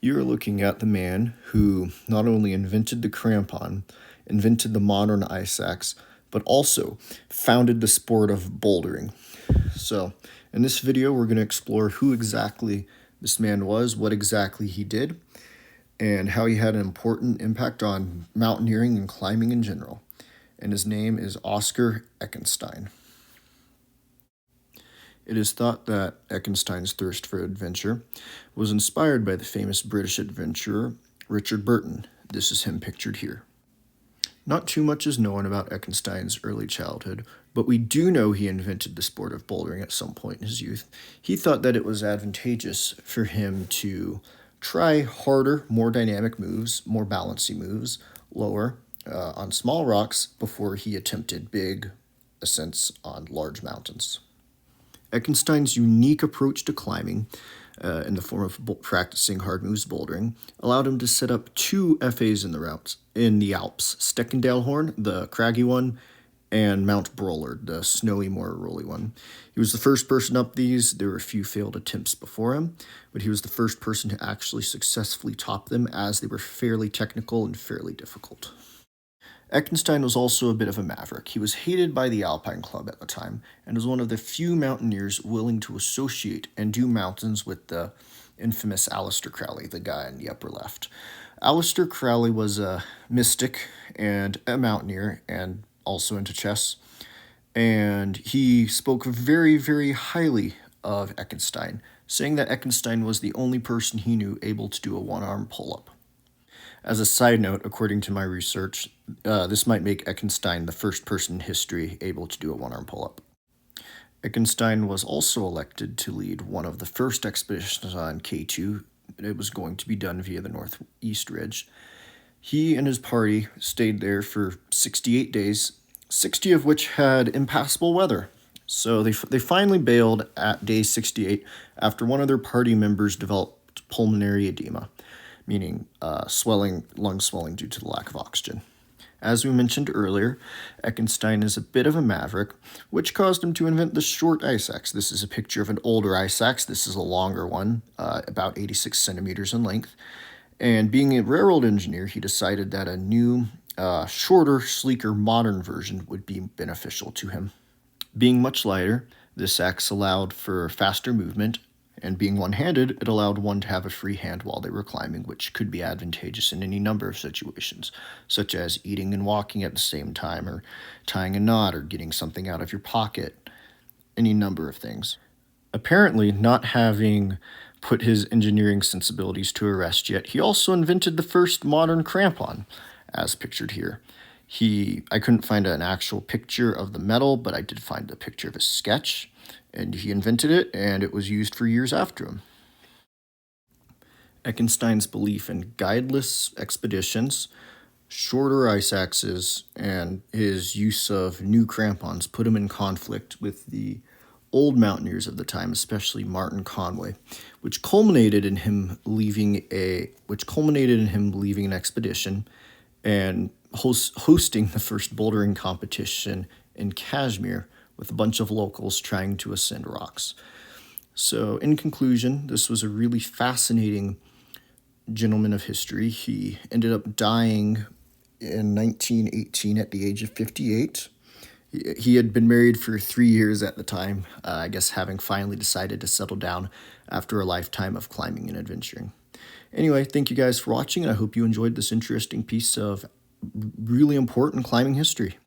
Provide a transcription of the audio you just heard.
You're looking at the man who not only invented the crampon, invented the modern ice axe, but also founded the sport of bouldering. So, in this video, we're going to explore who exactly this man was, what exactly he did, and how he had an important impact on mountaineering and climbing in general. And his name is Oscar Eckenstein. It is thought that Eckenstein's thirst for adventure was inspired by the famous British adventurer Richard Burton. This is him pictured here. Not too much is known about Eckenstein's early childhood, but we do know he invented the sport of bouldering at some point in his youth. He thought that it was advantageous for him to try harder, more dynamic moves, more balancy moves, lower on small rocks before he attempted big ascents on large mountains. Eckenstein's unique approach to climbing, in the form of practicing hard moves bouldering, allowed him to set up two FAs in the Alps, Steckendalhorn, the craggy one, and Mount Brollard, the snowy, more rolly one. He was the first person up these. There were a few failed attempts before him, but he was the first person to actually successfully top them, as they were fairly technical and fairly difficult. Eckenstein was also a bit of a maverick. He was hated by the Alpine Club at the time, and was one of the few mountaineers willing to associate and do mountains with the infamous Aleister Crowley, the guy in the upper left. Aleister Crowley was a mystic and a mountaineer, and also into chess, and he spoke very, very highly of Eckenstein, saying that Eckenstein was the only person he knew able to do a one-arm pull-up. As a side note, according to my research, this might make Eckenstein the first person in history able to do a one-arm pull-up. Eckenstein was also elected to lead one of the first expeditions on K2. It was going to be done via the Northeast Ridge. He and his party stayed there for 68 days, 60 of which had impassable weather. So they finally bailed at day 68 after one of their party members developed pulmonary edema, meaning lung swelling due to the lack of oxygen. As we mentioned earlier, Eckenstein is a bit of a maverick, which caused him to invent the short ice axe. This is a picture of an older ice axe. This is a longer one, about 86 centimeters in length. And being a railroad engineer, he decided that a new, shorter, sleeker, modern version would be beneficial to him. Being much lighter, this axe allowed for faster movement, and being one-handed, it allowed one to have a free hand while they were climbing, which could be advantageous in any number of situations, such as eating and walking at the same time, or tying a knot, or getting something out of your pocket, any number of things. Apparently, not having put his engineering sensibilities to rest yet, he also invented the first modern crampon, as pictured here. I couldn't find an actual picture of the metal, but I did find a picture of a sketch, and he invented it, and it was used for years after him. Eckenstein's belief in guideless expeditions, shorter ice axes, and his use of new crampons put him in conflict with the old mountaineers of the time, especially Martin Conway, which culminated in him leaving an expedition and hosting the first bouldering competition in Kashmir with a bunch of locals trying to ascend rocks. So, in conclusion, this was a really fascinating gentleman of history. He ended up dying in 1918 at the age of 58. He had been married for 3 years at the time, I guess having finally decided to settle down after a lifetime of climbing and adventuring. Anyway, thank you guys for watching, and I hope you enjoyed this interesting piece of really important climbing history.